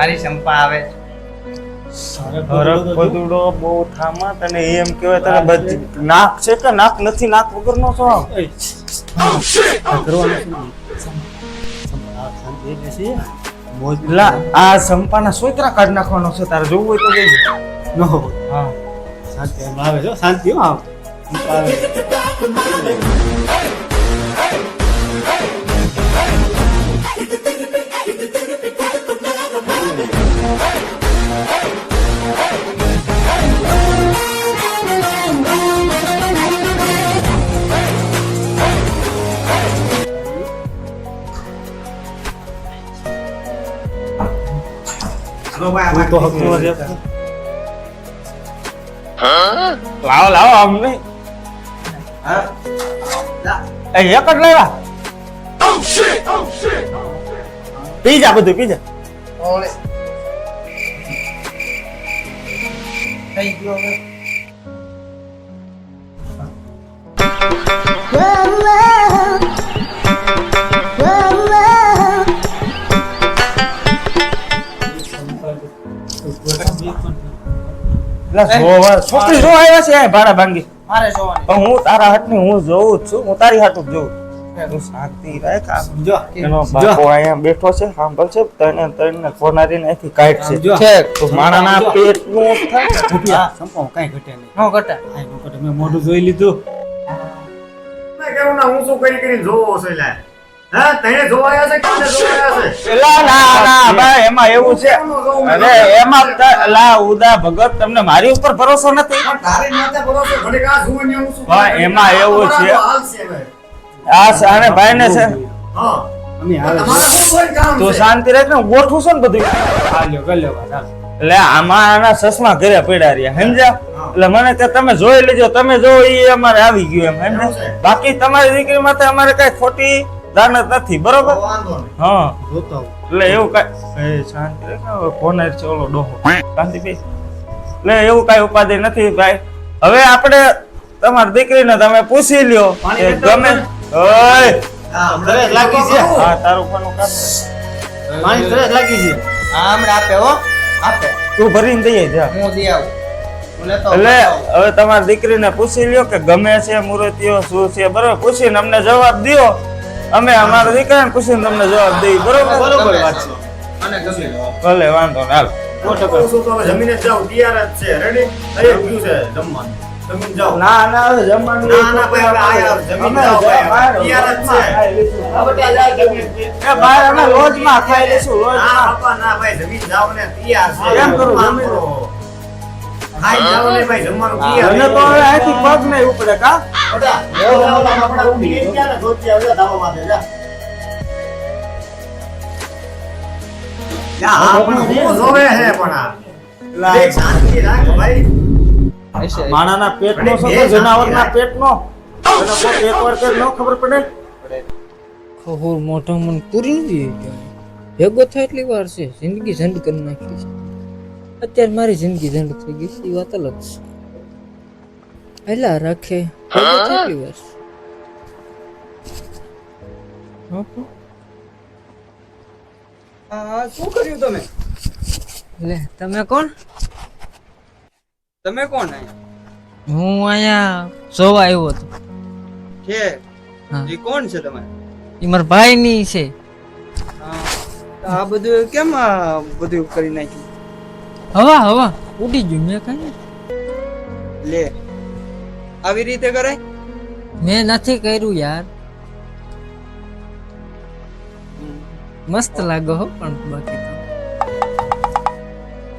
મારી સંપા આવે હરક પદુડો બહુ થામા તને એમ કહેવાય તને બધી નાક છે કે નાક નથી નાક વગરનો છો લા આ સંપાના સોતરા કાઢ નાખવાનો છે તારે જોવું હોય તો જોજો નો હા શાંતિ એમ આવે છે શાંતિ હો આવ તો હકતો છે લાવો લાવો આમ નહીં હા એ એક જ લાવ્યા પી જા બધું પી જા ઓલે થઈ ગયો હવે છોકરી જો આવ્યા છે ભાડા ભાંગી મારે જોવાની પણ હું તારા હાથની હું જોઉં જ છું હું તારી હાથું જ જોઉં તું શાંતિ રાખ જો એનો બાપો અહીંયા બેઠો છે સાંભળ છે તને તને કોનારીને અહીંથી કાઢ છે જો. છે તો માણાના પેટનું થાય રૂપિયા સંપો કાઈ ઘટે નહીં નો ઘટા કાઈ નો ઘટે મેં મોઢું જોઈ લીધું કેવું ના હું શું કરી જોવો છે લે હા તને જોવાયા છે કે જોવાયા છે એલા ના ના ભાઈ એમાં એવું છે અરે એમાં લા ઉદા ભગત તમને મારી ઉપર ભરોસો નથી તારી માથે ભરોસો ઘડીક આ જોઈને હું શું હા, એમાં એવું છે. હાલ છે હવે આ સાને ભાઈ ને છે હા અમે આવે તમારે શું કોઈ કામ તો છે શાંતિ રાખ ને ગોઠવું છે ને બધું હાલ્યો ગલ્યો વાત એટલે આમાં આના સસમા ઘરે પડ્યા રહ્યા સમજ્યા એટલે મને કે તમે જોઈ લેજો તમે જો ઈ અમારે આવી ગયું એમ સમજ્યા બાકી તમારી દીકરી માટે અમારે કઈ ખોટી દાનત નથી બરોબર વાંધો નહીં હા જોતો આવું. એટલે એવું કઈ એ શાંતિ રાખ ને કોને છે ઓલો ડોહો શાંતિ ભાઈ એટલે એવું કઈ ઉપાધિ નથી ભાઈ હવે આપણે તમારી દીકરીને તમે પૂછી લ્યો કે ગમે ઓય હા તરસ લાગી છે હા તારું કોનું કામ પાણી તરસ લાગી છે હા હમણાં આપે હો આપે તું ભરીને દઈએ જા હું દઈ આવું હું લેતો એટલે હવે તમારી દીકરીને પૂછી લ્યો કે ગમે છે મૂર્તિઓ શું છે બરોબર પૂછીને અમને જવાબ દ્યો અમે અમારા દીકરાને પૂછીને તમને જવાબ દઈએ બરોબર બરોબર વાત છે મને ગમે ભલે વાંધો ને હાલ હું શું તો હવે જમીને જ જાઉં તૈયાર જ છે રેડી થઈ ગયું છે જમવાનું જમીન જાઓ ના ના હવે જમવાનું ના, ના, ભાઈ, હવે આયા, જમીન જાઓ, ભાઈ, તૈયાર જ છે. એ ભાઈ અમે લોજમાં ખાઈ લઈશું ના લોજમાં બાપા ના ભાઈ જમીન જાઓ ને તૈયાર છે એમ કરું, જમવાનું જમીન. કરો. ખાઈ જાઓ ને ભાઈ જમવાનું મને તૈયાર તો હવે અહીંથી પગ નહીં ઉપડે કા આપણા ઊંઘી ગયા ને ધોતિયા બધા ધાબા માથે જા. યા, આ પણ હું જોવે હે પણ આ. દેખ, શાંતિ રાખ ભાઈ. માણાના પેટનો છો કે જનાવરના પેટનો તને કોઈ એકવાર કે ન ખબર પડે ખબર મોઢા મને પૂરી નથી ભેગો થાય એટલી વાર છે જિંદગી ઝંડ કરી નાખી છે અત્યારે મારી જિંદગી ઝંડ થઈ ગઈ છે એ વાત અલગ છે એલા રાખે ભેગો થાય એટલી વાર છે. હં, હં. શું કર્યું તમે લે તમે કોણ તમે કોણ અહીંયા હું અહીંયા જોવા આવ્યો હતો છે હા. એ કોણ છે તમારે એ મારા ભાઈની છે આ બધું કેમ આ બધું કરી નાખ્યું હવા હવા ઉડી ગયું મેં કઈ લે આવી રીતે કરાય મેં નથી કર્યું યાર મસ્ત લાગો હો પણ બાકી તો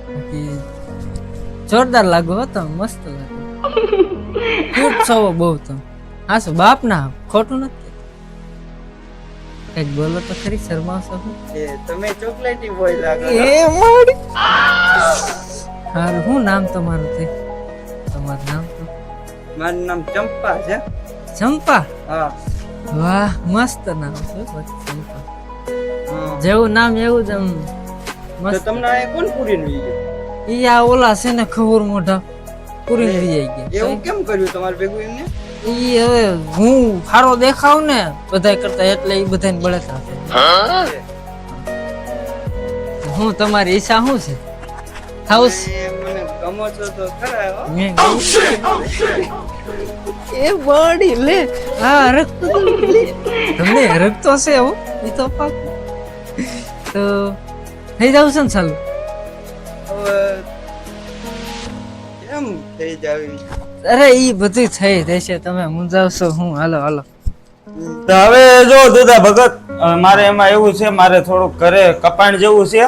બાકી જોરદાર લાગો હો તો મસ્ત લાગો ક્યુટ છો બહુ તો હા શું બાપ ના ખોટું નથી કઈક બોલો તો ખરી શરમાવશો હું તમે ચોકલેટી બોય લાગો એ મારી હારું શું નામ તમારું છે તમારું નામ તો મારું નામ ચંપા છે ચંપા હા વાહ મસ્ત નામ છે બાકી ચંપા હા. જેવું નામ એવું જ આમ તો મસ્ત તમને આ કોણ પૂરી નું ઈ આ ઓલા છે ને ખબર મોઢા પૂરી લઈ જાય એવું કેમ કર્યું તમારે ભેગું એમને ઈ હવે હું સારો દેખાવ ને બધાય કરતા એટલે ઈ બધાને બળતરા છે હું તમારી ઈચ્છા શું છે હાઉસ મને ગમો છો તો ખરા હો. એ બોડી લે હા હરકતો તો લે તમને હરકતો છે હું એ તો પાક તો થઈ જાવ છે ને ચાલુ હવે કેમ થઈ જાવી અરે ઈ બધું થઈ રહેશે તમે મૂંઝાવશો હું હાલો હાલો તો હવે જો દુધા ભગત મારે એમાં એવું છે મારે થોડુંક ઘરે કપાણ જેવું છે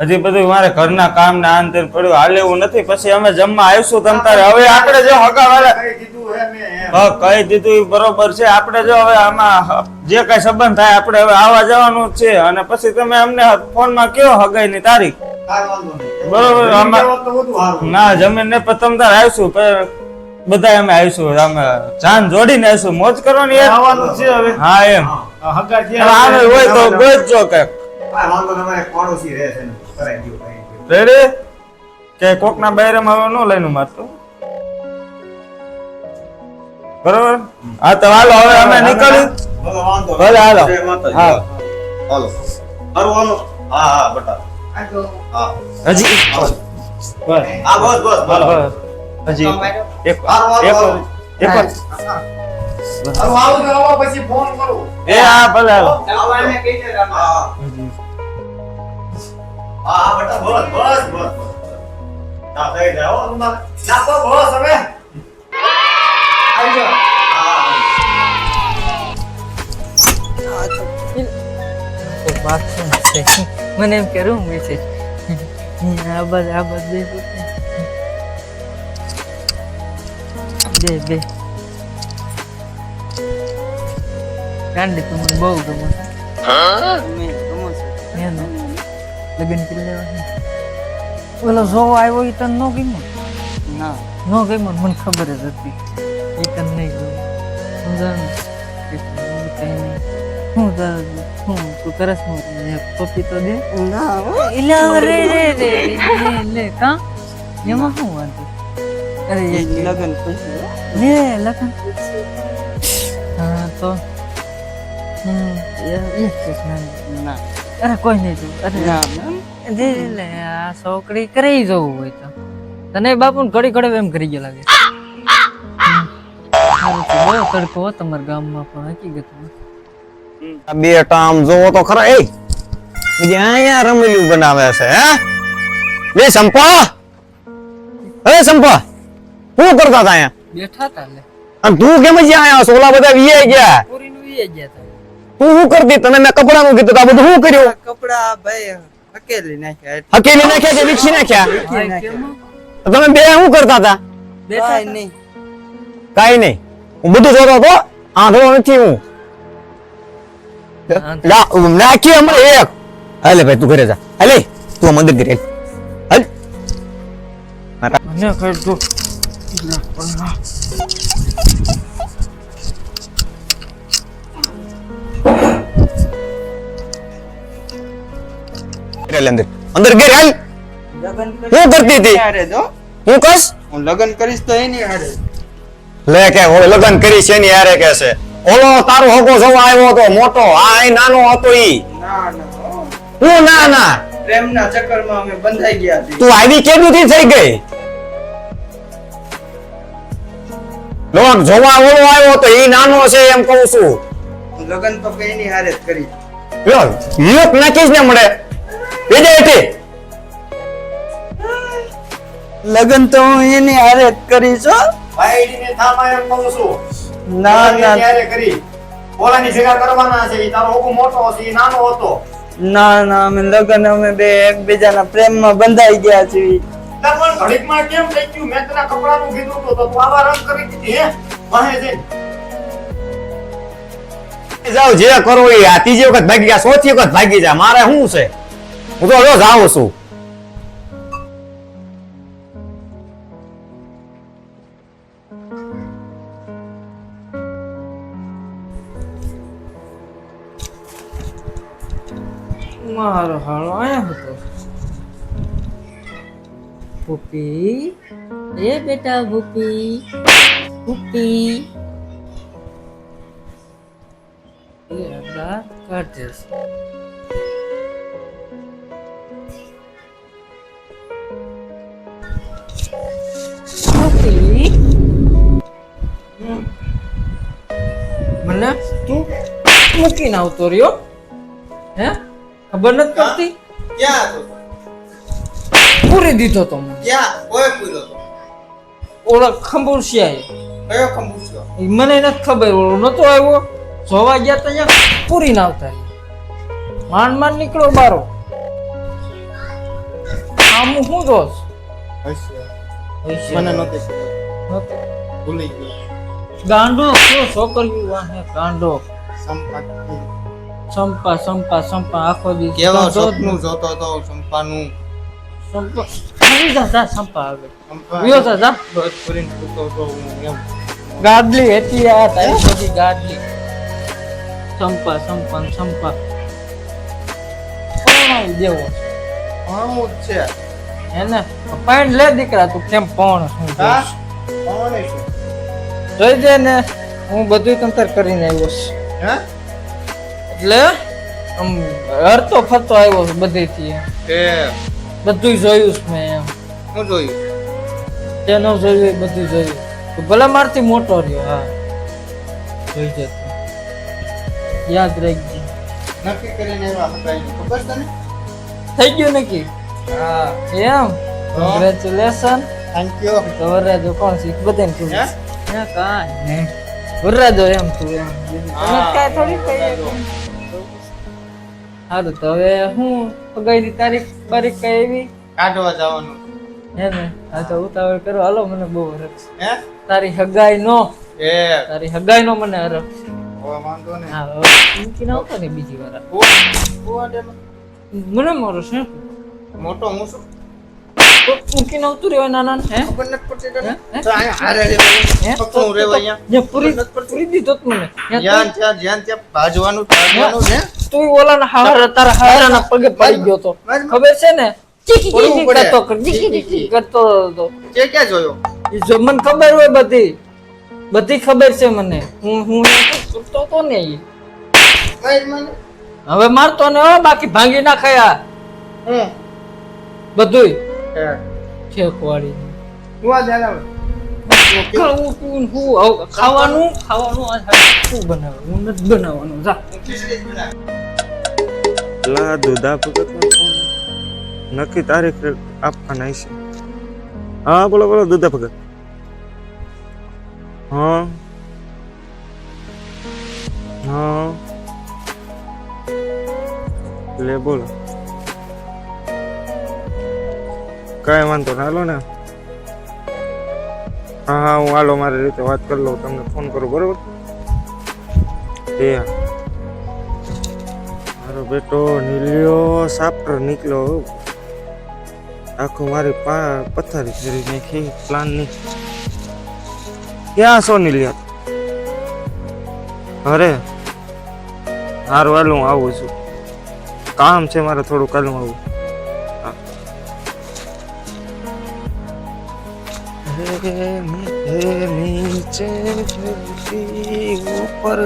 હજી બધું મારે ઘરના કામ ને આંતર પડ્યું હાલે એવું નથી પછી અમે જમવા આવીશું તમ તારે હવે આપણે જો હગાવાળા કઈ કીધું હે મેં એમ. હા કહી દીધું ઈ બરોબર છે આપણે જો હવે આમાં જે કઈ સંબંધ થાય આપણે હવે આવવા જવાનું જ છે અને પછી તમે અમને ફોનમાં કયો હગાઈની તારીખ કાંઈ વાંધો નહીં. બરોબર, જમીન આમાં- લેવા તો વધુ સારું. ના જમીન ને પછી તમ તારે આવીશું બધા અમે આવીશું અમે જાન જોડીને આવીશું મોજ કરવાની યાર. આવવાનું છે હવે હા એમ હગા જે હવે આવે હોય તો ગોતજો કઈક કાંઈ વાંધો નહીં, અમારે એક પાડોશી રહે છે ને, કરાઈ દ્યો, કરાઈ દ્યો. રેડી કે કોકના બૈરામાં હવે નો લઈને મારતો બરોબર હા તો હાલો હવે અમે નીકળી ભલે વાંધો નહીં. ભલે હાલો જય માતાજી. હા હાલો. હારું, હાલો. હા, હા, બટા. હા. હજી હાલો. બસ હા, બસ, બસ, બસ. બસ હજી એક હારું, હારું, એક હારું. એક હારું, આવજો, આવો પછી ફોન કરું. એ હા ભલે હાલો હા, હા. હા, હા, બટા, બસ, બસ, બસ, બસ. ના, થઈ જાય, હો, તમારે. ના, તો બસ હવે. આવજો. હા, તો વાત શું છે મને એમ કે રૂમ છે આ બસ બે બે ગાંડી તું મને બહુ ગમે તમે ગમો છો એનો લગ્ન કરી લેવા ઓલો જોવો આવ્યો એ તને ન ગમ્યો ના ન ગમ્યો મને ખબર જ હતી એ તને નહીં ગમ્યું હું જાણું કઈ નહીં હું હું તું કરસ હું પપ્પી તો દે ના હો. એટલે રે રે રે લે કા એમાં શું વાંધો અરે એ એક લગન પછી હો. લે લખન હા તો એક એક ના અરે કોઈ નહીં તું અરે ના મેમ દે લે આ છોકરી કરી જવું હોય તો તને બાપુ ઘડી ઘડી એમ કરી ગયા લાગે સારું છે, બહુ તડકો હો તમારા ગામમાં પણ હકીકતમાં આ બે ટામ જોવો તો ખરા એ બીજી અહીંયા રમેલું બનાવે છે હે બે સંપા હે સંપા શું કરતા હતા અહીંયા બેઠા તા લે અને તું કેમ જ્યાં આયા સોલા બધા વીએ ગયા પૂરીનું વી ગયા તા તું શું કરતી તને મેં કપડાનું કીધું તો આ બધું શું કર્યું કપડા ભાઈ હકેલી નાખ્યા એટલે હકેલી નાખ્યા કે વિકસી નાખ્યા ભાઈ કેમ તમે બે શું કરતા હતા બેઠા કાંઈ નહીં કાઈ નહીં હું બધું જોતો હતો આંધળો નથી હું નાખી હમણાં એક હાલે ભાઈ તું ઘરે જા હાલે તું મંદિર ઘરે હાલ મને કઈ દો ઘરે અંદર અંદર ઘરે હાલ લગન શું કરતી હતી? હારે જો હું કસ હું લગન કરીશ તો એની હારે લે કે હવે લગન કરી છે એની હારે કે છે ઓલો તારો હોકો જોવા આવ્યો હતો મોટો આ અહીં નાનો હતો ઈ ના ના હો. હું ના ના પ્રેમના ચક્કરમાં અમે બંધાઈ ગયા હતી તું આવી કેદુથી થઈ ગઈ લોક જોવા ઓલો આવ્યો હતો ઈ નાનો છે એમ કહું છું હું લગન તો કઈ એની હારે જ કરી લો લોક નાખીશ ને મળે બેજે એથી લગન તો હું એની હારે જ કરીશ હો. ભાઈડીને થામાં એમ કહું છું. ના લગન ના ત્યારે કરી. ઓલાની ભેગા કરવાના છે ઈ તારો હોકો મોટો હશે ઈ નાનો હતો. ના ના અમે લગન અમે બે એકબીજાના પ્રેમમાં બંધાઈ ગયા છીએ તાર પણ ઘડીકમાં કેમ થઈ ગયું? મેં તને કપડાનું કીધું હતું તો તું આવા રંગ કરી દીધી હે? વાહે જઈને. જાવ જે કરો એ આ ત્રીજી વખત ભાગી ગયા ચોથી વખત ભાગી જા મારે શું છે હું તો રોજ આવું છું મારો હાલો આયા હતો ભૂપી એ બેટા ભૂપી ભૂપી એ આટલા કાઢ દેશ પૂછી મને તું મૂકીને આવતો રહ્યો હે ખબર નથી પડતી ક્યાં હતો પૂરી દીધો તો મને ક્યાં કોઈ પૂરો તો ઓળખ ખંભુસિયા કયો ખંભૂસ્યો મને નથી ખબર ઓળો નતો આવ્યો જોવા ગયા તો અહીંયા પૂરી ના આવતા માંડ માંડ નીકળો બારો આમ હું જોશ મને નહોતી ભૂલી ગયો ગાંડો કયો છોકરી વાહે ગાંડો સંપત્તિ સંપા સંપા સંપા આખો દી કેવો જો સપનું જોતો તો સંપાનું સંપા આવી જા જા સંપા આવે વિયો જા જા બસ કરીને સૂતો તો હું એમ ગાડલી હતી આ તારી બધી ગાડલી સંપા સંપા ને સંપા કોણ આવી દેવો આવું જ છે એને પાઈન લે દીકરા તું કેમ પણ શું હા જોઈશ? કોણ છે જોઈ દે ને હું બધું તંતર કરીને આવ્યો છું હે એટલે આમ હરતો ફરતો આવ્યો છું બધેથી એ બધું જોયું છે મેં એમ હું જોયું તેનો જોયું એ બધું જોયું તો ભલે મારથી મોટો રહ્યો હા જોઈ જતો યાદ રાખજે નક્કી કરીને એવા હતા એની ખબર તને થઈ ગયું નક્કી હા એમ કોંગ્રેચ્યુલેશન થેન્ક યુ તો વરરાજો કોણ છે બધાને તું હે? હે કાંઈ નહીં વરરાજો એમ તું એમ તને કાંઈ થોડી કહીએ સારું તો હવે હું પગાઈની તારીખ બારીખ કઈ એવી કાઢવા જવાનું હે ને હા તો ઉતાવળ કરો હાલો મને બહુ હરખ છે. હે તારી હગાઈ નો એ તારી હગાઈ નો મને હરખ છે. ઓ વાંધો ને હા હવે મૂકીને આવતો ને બીજી વાર મને મારો છે મોટો હું છું તો મૂકીને આવતું રહેવાય નાના ને, હે ખબર નથી પડતી તને હે? તો અહીંયા હારે રહેવાનું હે? ફક્ત હું રહેવા અહીંયા જે પૂરી દીધો ત મને જ્યાં ત્યાં ભાજવાનું ને તું ઓલાના હારા તારા હારાના પગે પડી ગયો તો ખબર છે ને ચીકી પડવું ચીકી પડે. કરતો ચીકી ચીકી કરતો હતો તે ક્યાં જોયો ઈ જો મને ખબર હોય બધી બધી ખબર છે મને હું એ કરતો તો ને ઈ. કઈ મને હવે મારતો ને હો, બાકી ભાંગી ના ખાયા હું બધુંય હે છેક વાળી હું આ જાના ખાવું પીવું ને હું હવે ખાવાનું આ શું બનાવે હું નથી બનાવવાનું જા લા દુધા ભગત નક્કી તારીખ આપવાના છે હા બોલો બોલો દુધા ભગત હા હા લે બોલો કઈ વાંધો ના હાલો ને હા હા હું હાલો મારી રીતે વાત કરી લઉં તમને ફોન કરું બરોબર એ હા મારો બેટો નીલ્યો સાપર નીકળ્યો આખું મારી પથારી ફેરી નાખી પ્લાન ની ક્યાં છો નીલ્યા અરે હારું હાલ હું આવું છું કામ છે મારે થોડું કાલ આવું નીચે ઉપર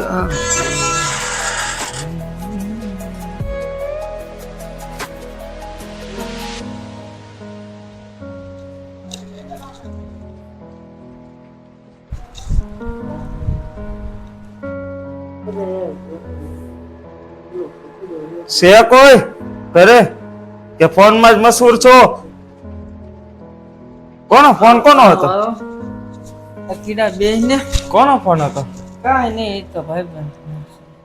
છે કોઈ કરે કે ફોન માં જ મશહૂર છો કોનો ફોન કોનો હતો અકીડા બેન ને કોનો ફોન હતો કાંઈ નહીં એ તો ભાઈ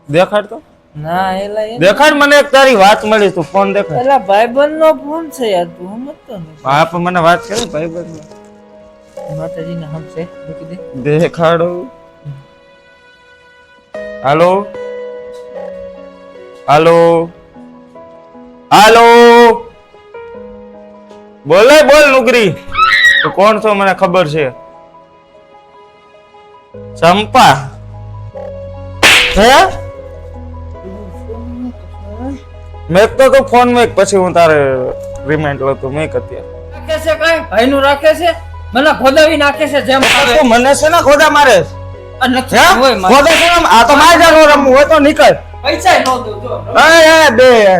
દેખાડ તો ના એલા એમ દેખાડ મને એક તારી વાત મળી તું ફોન દેખાડ પેલા ભાઈબંધ નો ફોન છે યાર તું સમજતો ને હા પણ મને વાત કરે ભાઈ બંધ માતાજી ના હમ છે મૂકી દે દેખાડો હાલો હાલો હાલો બોલે બોલ નુગરી તું કોણ છો મને ખબર છે ચંપા હે મેં તો ફોન મેં પછી હું તારે રિમાઇન્ડ લઉં મેં અત્યારે રાખે છે કઈ ભાઈ નું રાખે છે મને ખોદાવી નાખે છે જેમ આવે તું મને છે ને ખોદા મારે આ નથી હોય મારે. ખોદા છે ને આ તો મારે જાનો રમવું હોય તો નીકળ પૈસા નો દઉં જો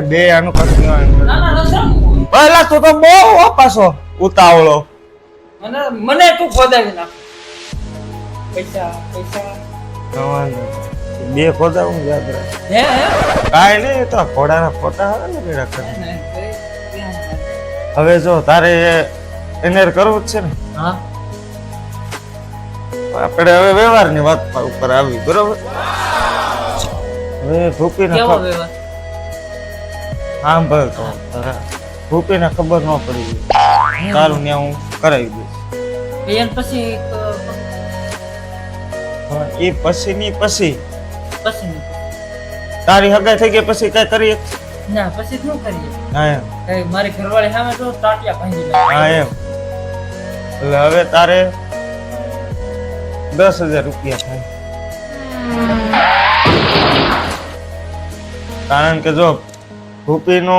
બે આનું કશું ના ના નથી રમવું. પહેલા તું તો બહુ પાછો ઉતાવળો અને મને તું ખોદાવી નાખ. પૈસા પૈસા વાંધો નહીં. બે ખોદાવું યાદ રાખ. હે કાંઈ નહીં, એ તો ઘોડાના ફોટા આવે ને ભેડા કરે. હે હવે જો તારે એને કરવું જ છે ને, હા આપણે હવે વ્યવહારની વાત ઉપર આવી, બરોબર? હવે ભૂપીને કેવો વ્યવહાર? સાંભળ તો ભૂપીને ખબર ન પડી ગઈ તારું ત્યાં હું કરાવી દઈશ. એન પછી એ પછીની પછી પછી તારી હગાઈ થઈ ગઈ પછી કઈ કરીએ? ના પછી શું કરીએ? હા એમ, કઈ મારી ઘરવાળી સામે તો ટાટિયા ભાંગી નાખે. હા એમ. એટલે હવે તારે 10,000 રૂપિયા થાય. કારણ કે જો ભૂપીનો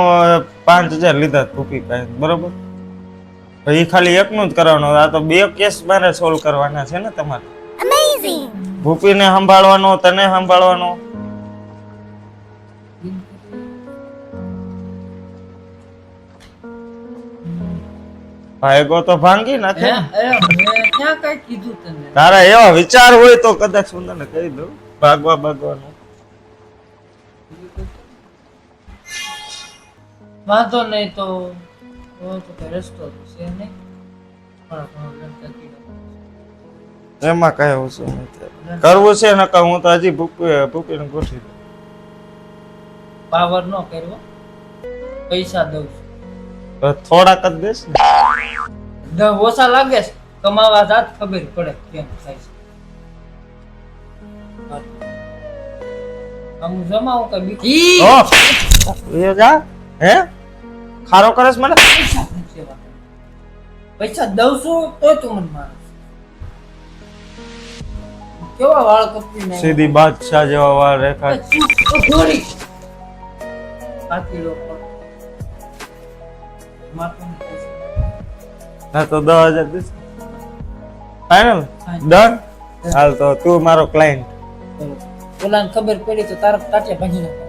5,000 લીધા ભૂપી પાસે, બરોબર? તો એ ખાલી એકનું જ કરવાનું. આ તો 2 કેસ મારે સોલ્વ કરવાના છે ને તમારે. ભૂપીને સંભાળવાનો, તને સંભાળવાનો. ભાઈગો તો ભાંગી નાખે હે ને. મેં ક્યાં કઈ કીધું તને? તારા એવા વિચાર હોય તો કદાચ હું તને કહી દઉં ભાગવાનું. વાંધો નહીં તો કઈ રસ્તો તો છે નહીં. એમાં કઈ ઓછું નથી. કરવું છે ને હું તો હજી ભૂપીને ગોઠવી દઉં. પાવર નો કરવો, પૈસા દઉં છું. તો થોડાક જ દેશ ને. ઓછા લાગે છે, કમાવા જાત ખબર પડે કેમ થાય છે. આમ જમાવું કે બીજી ઓ, એ જા હે ખારો કરસ મને. પૈસા દઉં છું તોય તું મને મારે કેવા વાળ કપી નાખ્યા. સીધી બાદશાહ જેવા વાળ રેખા. ઘોડી કાકીડો પણ માથું ને પૈસા. ના તો 10,000 દેશ ફાઈનલ ડન. હાલ તો તું મારો ક્લાયન્ટ. ઓલાને ખબર પડી તો તારા ટાટિયા ભાંગી નાખે.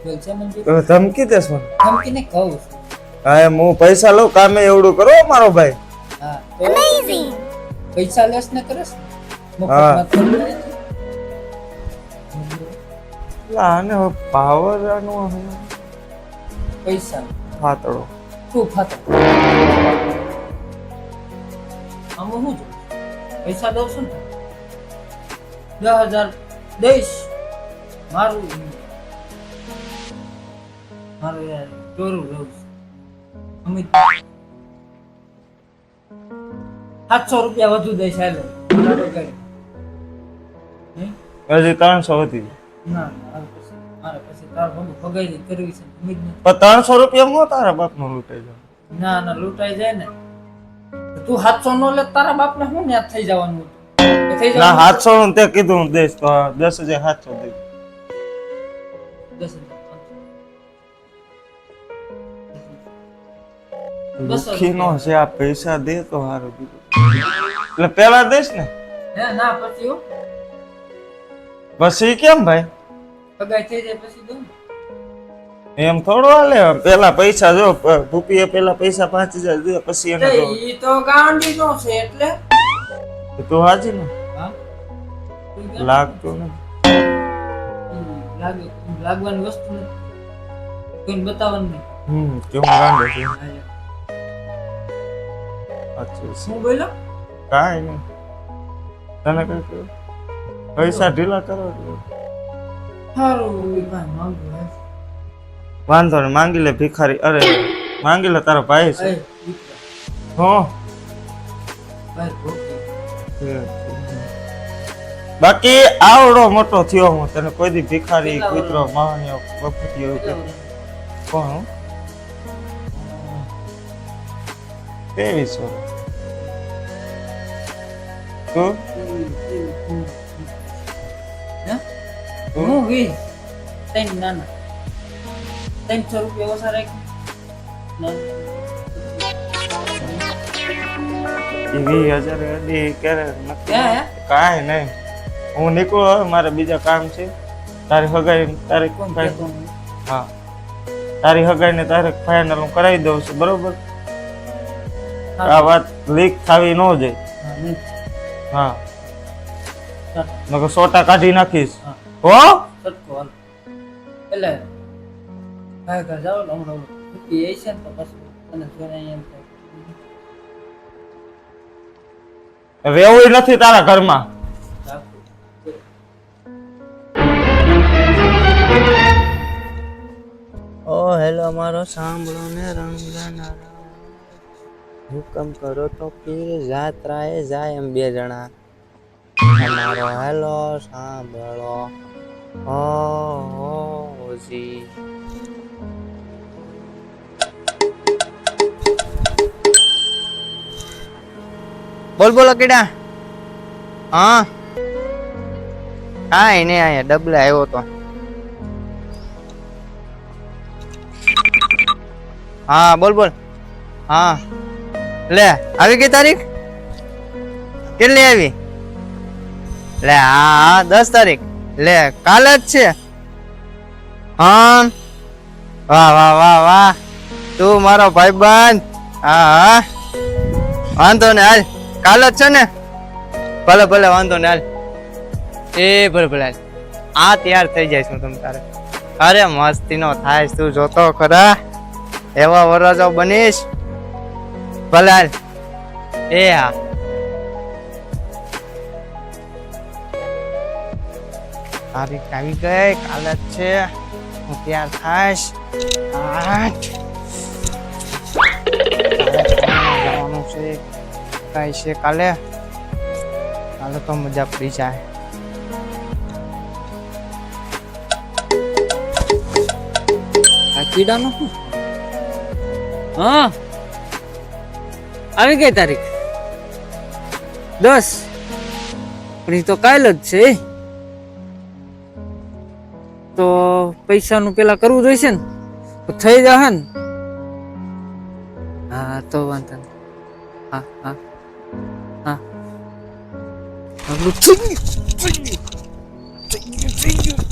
બોલ છે મંજૂર? તો ધમકી દેસ મને. ધમકીને કહું છું. હા એમ હું પૈસા લઉં, કામે એવડું કરો મારો ભાઈ. હા તો પૈસા લેસ ને કરેસ ને હા. મફતમાં કરી લે. આને પાવર આનો પૈસા ફાતડો. તું ફાતો આમાં હું જોઉં? પૈસા દઉં છું ને 10,000 દઈશ. મારું યાર ચોરું લઉં છું. અમિત 700 રૂપિયા વધુ દઈશ. હાલો લાડો કરી. હજી 300 વધી જાય. ના મારે પછી તાર બધું ભગાઈ કરવી છે. અમિતને પણ 300 રૂપિયા હું તારા બાપનો લૂંટાઈ જાઉં. ના લૂંટાઈ જાય ને. તું 700 નો લે તારા બાપને શું યાદ થઈ જવાનું હતું? એ થઈ ના જવાનું 700 નું તે કીધું હું દઈશ તો 10,700 દઈશ. 10,000. દુઃખીનો છે આ, પૈસા દે તો સારું બીજું. એટલે પેલા દઈશ ને હે ના પછી હું પછી કેમ ભાઈ? ભગાઈ થઈ જાય પછી દઉં. એમ થોડો હાલે. પેલા પૈસા જો ભૂપીએ પેલા પૈસા 5,000 દે પછી એને દો. ઈ તો ગાંડી નો છે એટલે તું હાજી ને હા લાગતું ને. લાગવાની વસ્તુ નથી. કોઈને બતાવવાનું નહીં. કેવું ગાંડો છે. અચ્છા શું બોલ્યો? કાંઈ નહીં. તને કઈ કહ્યું? પૈસા ઢીલા કરો એટલે. સારું ભાઈ માંગુ હે. વાંધો નહીં, માંગી લે ભિખારી. અરે માંગી લે, તારો ભાઈ છે. એ દીકરા, હો ભાઈ ભૂખી. બાકી આવડો મોટો થયો હું તને કોઈ દી ભિખારી કૂતરો માણ્યો બફુટિયો એવું કીધું? કોણ? 23 વર્ષ. તું હે? હું 20. ત્રણ નાના 300 રૂપિયા ઓછા રાખ. એ 20,000 અડી ક્યારે નક્કી? હે? કાંઈ નહીં, હું નીકળું હવે, મારે બીજા કામ છે. તારી હગાઈ તારીખ કોણ ફાઇનલ. કહેતો? હા, તારી હગાઈ ને તારીખ ફાઇનલ હું કરાવી દઉં છું, બરોબર? આ વાત લીક થવી ન જોઈએ. હા નહીં હા ચાલ નકર સોટા કાઢી નાખીશ. હા. હો સટકો હાલ એટલે કાંઈ ઘર જાઓ ને હમણાં એ છે ને તો પછી અને જોઈને એમ થાય રેવું નથી તારા ઘરમાં. ઓ હેલો મારો સાંભળો ને રંગના હુકમ કરો તો પીર જાત્રાએ જાય એમ બે જણા મારો હેલો સાંભળો ઓ જી બોલ બોલો કીડા હા કાંઈ નહીં અહીંયા ડબલે આવ્યો તો હા બોલ બોલ હા લે આવી ગઈ તારીખ કેટલી આવી લે હા 10 તારીખ લે કાલે જ છે હા વાહ વાહ વાહ વાહ તું મારો ભાઈબંધ હા હા વાંધો ને હાલ કાલે જ છે ને ભલે ભલે વાંધો ને હાલ એ ભલે ભલે હાલ આ તૈયાર થઈ જાય છું તમ તારે અરે મસ્તીનો થાય તું જોતો ખરા એવા વરરાજો બનીશ ભલે હાલ એ હા તારીખ આવી ગઈ કાલે જ છે હું તૈયાર થાઈશ જવાનું છે કઈ છે કાલે કાલે તો મજા પડી જાય આ કીડાનો શું હા આવી ગઈ તારીખ 10 પણ એ તો કાલ જ છે તો પૈસાનું પેલા કરવું જોઈશે ને તો થઈ જશે ને હા તો વાંધો નહીં હા હા હા આપણું થઈ ગયું.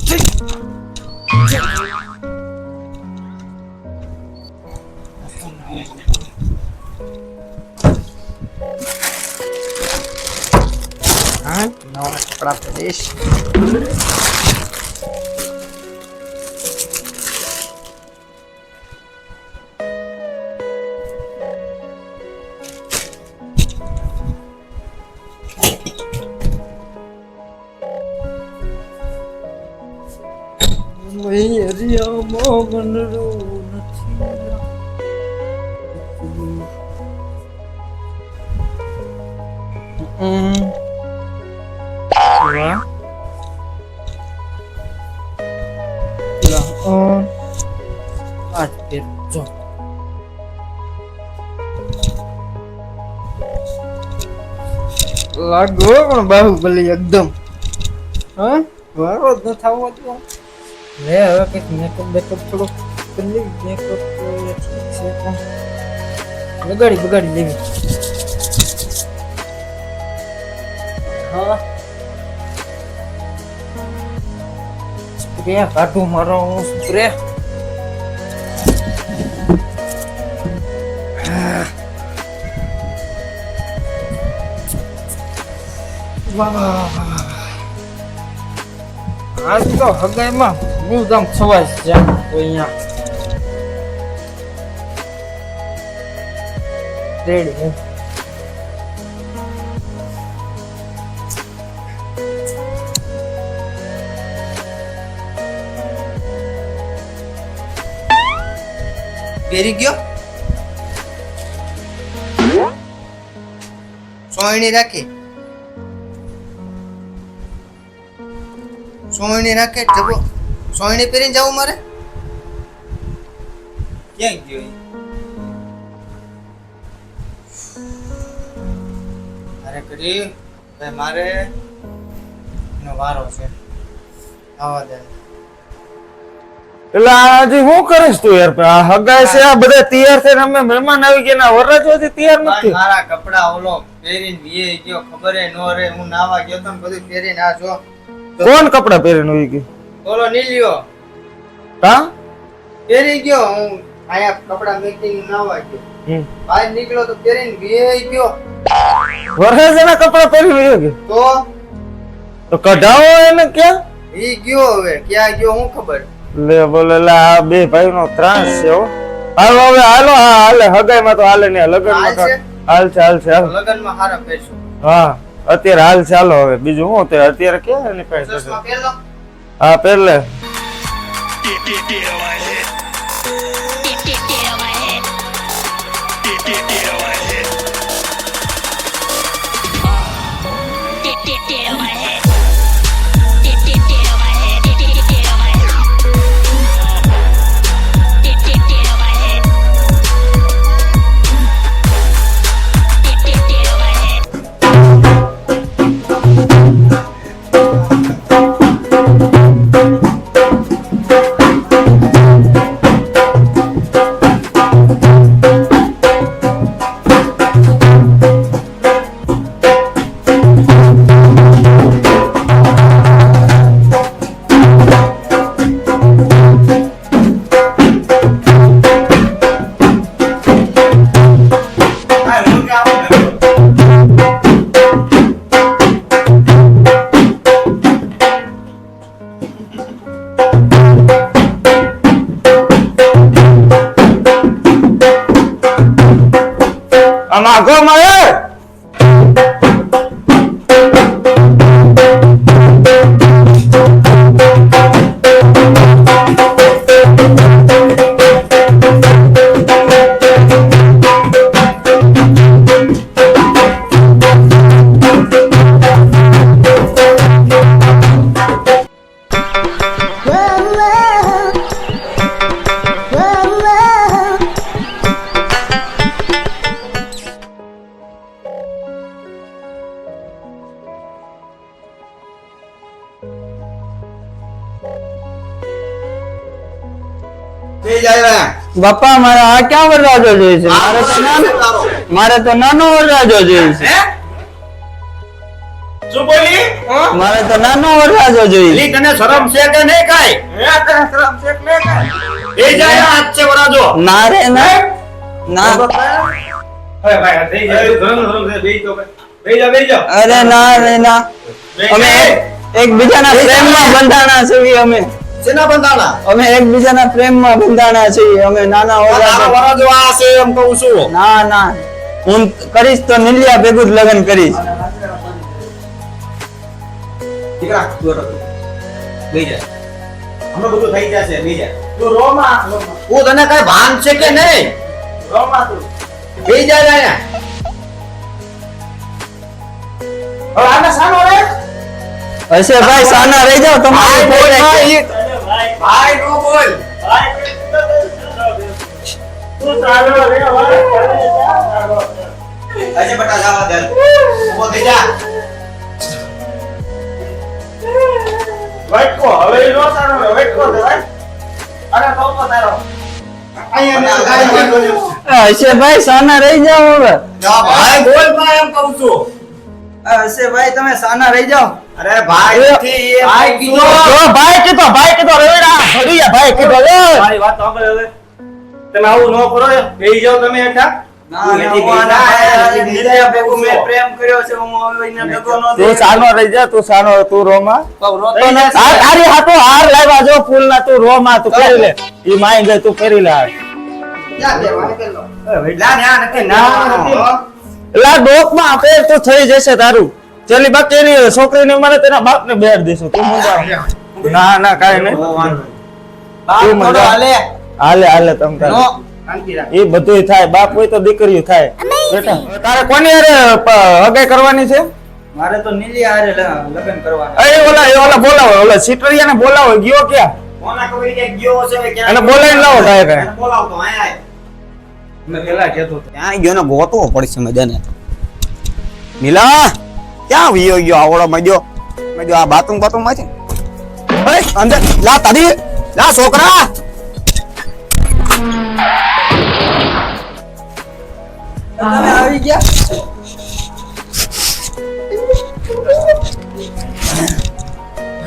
હા નવા કપડા પહેરીશ લાગો પણ બાહુબલી એકદમ હા વારો જ ન થવો તો લે હવે કંઈક મેકઅપ બેકઅપ થોડો કરી લેવી મેકઅપ ઠીક છે પણ બગાડી લેવી હા સ્પ્રે કાઢું મારો સ્પ્રે આજ તો હગાઈમાં હું દમ છવાય છે અહીંયા રેડી પહેરી ગયો સોયણી રાખી સોયણી રાખે જબો સોયણી પહેરીને જાવું મારે ક્યાં ગયો અરે કરી ભાઈ મારે એનો વારો છે આવા દે એટલે આજે શું કરીશ તું યાર? આ હગાઈ છે, આ બધા તૈયાર થઈને અમે મહેમાન આવી ગયા ના વરરાજોથી તૈયાર નથી. મારા કપડા ઓલો પહેરીને વીએ ગયો ખબર એ નો રે હું નાવા ગયો તો ને બધું પહેરીને આ જો કોણ કપડા પહેરીને આવી ગયું? ઓલો નીલિયો કા પહેરી ગયો હું આયા કપડા મેકીને નાવા ગયો બહાર નીકળ્યો તો પહેરીને ગઈ ગયો વરસાદના કપડા પહેરી રહ્યો કે તો કઢાવો એને ક્યાં ઈ ગયો હવે ક્યાં ગયો હું ખબર લે બોલે લા આ બે ભાઈ નો ત્રાસ છે હો હાલો હવે હાલો હા હાલે હગાઈમાં તો હાલે ને લગનમાં તો હાલ છે હાલ લગનમાં હારા પૈસો હા અત્યારે હાલ ચાલો હવે બીજું શું તે અત્યારે ક્યાં એની પાસે ચશ્મા પહેરલો હા પહેરલે આમાં ગો મારે બાપા મારે આ ક્યાં વરરાજો જોઈએ છે મારે તો નાનો વરરાજો જોઈએ છે શું બોલી મારે તો નાનો વરરાજો જોઈએ લી તને શરમ છે કે નહીં કાઈ એ જાય હાથ છે વરાજો ના રે ના ના અરે ના રે ના અમે એકબીજાના પ્રેમમાં બંધાણા છીએ અમે શેના બંધાણા અમે એકબીજાના પ્રેમમાં બંધાણા છીએ અમે નાના તારો વરરાજો વરાજો આ છે એમ કહું છું ના ના હું કરીશ તો નિલિયા ભેગું જ લગ્ન કરીશ દીકરા તું લઈ જા હમણાં બધું થઈ જશે લઈ જા તું રોમાં તું તને કઈ ભાન છે કે નહીં રોમાં તું લઈ જા અહીંયા હવે આને સાનો રે હશે ભાઈ સાના રહી જાઓ તમારી ભાઈ ભાઈ નો બોલ તું ચાલો રે આજે બટા જાવા દે ઉભો થઈ જા વેટકો હવે ઈ નો સાનો રે વેટકો દે ભાઈ અરે તો તારો અહીંયા ગાડી બોલ્યો હશે ભાઈ સાના રહી જાઓ હવે ભાઈ બોલ ભાઈ એમ કહું છું હશે ભાઈ તમે સાના રહી જાઓ અરે ભાઈ થી એ ભાઈ કીધો ભાઈ કીધો રેડા ભડિયા ભાઈ કીધો રે મારી વાત સાંભળો હવે તમે આવું ન કરો બેહી જાઓ તમે હેઠા પ્રેમ કર્યો છે હું હવે એને દગો ન તું સાનો રહી જા તું સાનો તું રોમાં રોતો ન તારી હાથો હાર લાવ્યા જો ફૂલ ના તું રોમાં તું ફેરી લે ઈ માઈ ગઈ તું ફેરી લે હાર એલા ડોકમાં આપે તો થઈ જશે તારું ચલી બાકી એની છોકરીને મારે તેના બાપને બેર દેશું તું મુંડા ના ના કાઈ નહીં હાલે હાલે તમ તારે એ બધુંય થાય બાપ હોય તો દીકરીઓ થાય બેટા તારે કોની હારે હગાઈ કરવાની છે મારે તો નીલિયા હારે લગ્ન કરવાના એ ઓલા બોલાવો ઓલા સિટરિયાને બોલાવો ગયો ક્યાં કોના ખબર કે ગયો છે કે એને બોલાવીને લાવો ડાયરેક્ટ એને બોલાવતો આય મેં પેલા કહેતો ત્યાં ગયો ને ગોતવો પડશે મજાને નીલા ક્યાં વિયો ગયો આવડો મજો આ બાથરૂમ માં છે અંદર લા તારી લા છોકરા તમે આવી ગયા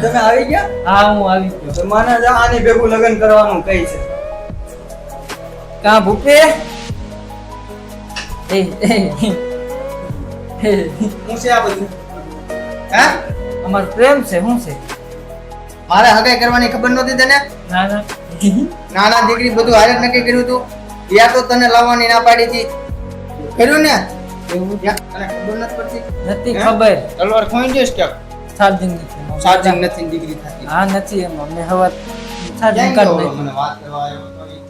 તમે આવી ગયા હા હું આવી ગયો તો મને જા આની ભેગું લગ્ન કરવાનું કઈ છે કા ભૂપે હું છે આ બધું હે અમાર પ્રેમ છે શું છે? મારે હગાઈ કરવાની ખબર નહોતી તને? ના ના નાના દીકરી બધું હારે જ નક્કી કર્યું તું. યા તો તને લાવવાની ના પાડી હતી. કર્યું ને? એવું યા તને ખબર નથી પડતી? નથી હે? ખબર. તલવાર ખોઈ જઈશ કે ચાર્જિંગ નથી. ચાર્જિંગ નથી ને દીકરી થતી. હા નથી એમાં મેં હવે ચાર્જિંગ ક્યાં કરી ગયો? મને વાત કરવા આવ્યો તો ઈ.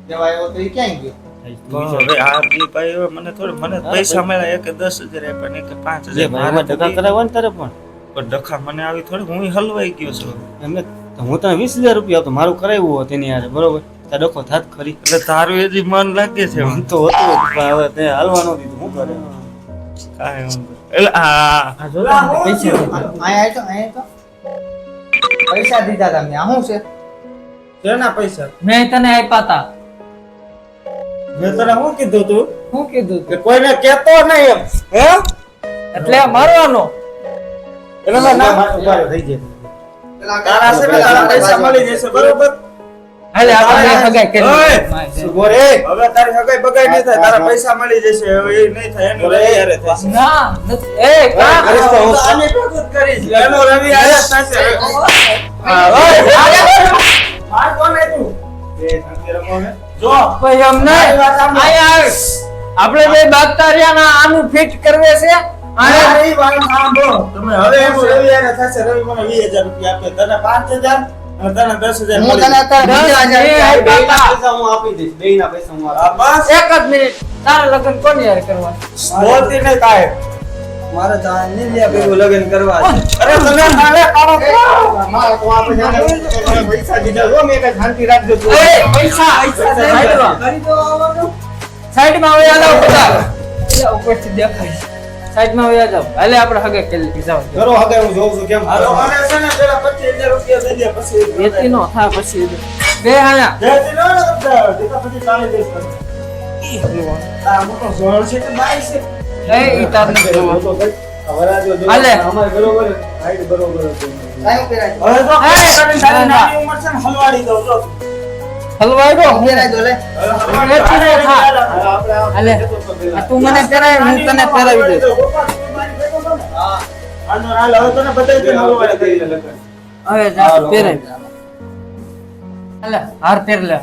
દેવા આવ્યો તો ઈ ક્યાં ગયો? હવે આ બી ભાઈ હવે મને થોડું મને પૈસા મળ્યા એક 10,000 આપ્યા ને એક 5,000 મારા ધક્કા કરાવવા ને તારે પણ પણ ડખા મને આવી થોડી હું હલવાઈ ગયો છું એમને તો હું તને 20,000 રૂપિયા આપતો મારું કરાવ્યું હોત એની યાર બરોબર તાર ડખો થાત ખરી એટલે તારું એ મન લાગે છે મન તો હતું જ, પણ હવે તે હાલવા ન દીધું હું કરે કાંઈ વાંધો નહીં. એટલે હા આ જો તમે પૈસા અહીંયા તો પૈસા દીધા તા મેં. આ શું છે? શેના પૈસા મેં તને આપ્યા તા. મેં તને શું કીધું તું શું કીધું કે કોઈને કહેતો નહીં એમ હે એટલે મારવાનો. એટલે મેં ના ઉભા રહો, થઈ જાય તારા છે ને તારા પૈસા મળી જશે બરોબર હાલે આપણે હગાઈ કરી. ઓય! ઉભો રે હવે તારી હગાઈ બગાઈ નહીં થાય તારા પૈસા મળી જશે હવે એ નહીં થાય એનું રવિ હારે થશે ના નથી. એ કા કરીશ તો હું. આને ભેગું જ કરીશ એનો રવિ હારે જ થશે હા, ઓય! માર કોને તું એ શાંતિ રમો ને જો ભાઈ એમ નહીં. મારી વાત સાંભળો. આયા આવ. આપણે બે બાગતા રહ્યા ને આનું ફિટ કરવે છે. આને મારી વાત સાંભળો તમે હવે એનું રવિ હારે થશે રવિ મને 20,000 રૂપિયા આપે તને 5,000 અને તને 10,000 હું મળી તને અત્યારે 20,000 દસ, રૂપિયા એ આપી. બેયના પૈસા હું આપી દઈશ બેયના પૈસા હું આપી આ બસ એક જ મિનિટ તારા લગ્ન કોની યાર કરવા? બોલતી નહીં કાંઈ મારે તો આ નીલિયા ભેગું લગ્ન કરવા છે અરે તમે નાલે કાઢો મારે તો આપણે જાણે પૈસા દીધા જો મેં કઈ શાંતિ રાખજો તું. એ પૈસા સાઈડમાં સાઈડમાં વયા જાઓ બધા. એટલે ઉપરથી દેખાય. સાઈડમાં વયા જાઓ. હાલે આપણે હગે કરી જાઓ. કરો હગે હું જોઉં છું કેમ હાલો મને છે ને પેલા 25,000 રૂપિયા દઈ દે પછી વેચી નો થા પછી બે હાલા. દેતી ન હોય ને બધા દેતા પછી ચાલી દઈશ તને. આ મોટો ઝોળ છે કે બાઈ છે એ ઈ તાર નથી જોવો. વરાજો જો હાલે. અમારે બરોબર હાઈટ બરોબર હતી કાંઈ પહેરાય દો. હવે તો એ, તારી ના, ના. નાની ઉંમર છે ને હલવાડી દઉં જો હલવાઈ ગયો. પહેરાય દો લે. હવે હલવાડી વેચી નો થા. આપણે હાલે. આ તું મને પહેરાય હું તને પહેરાવી દઈશ. હા આનો હાલ હવે તને બતાવી દે હલવાડી દઈ દે લગન હવે જા પહેરાય. હાલે હાર પહેર લે.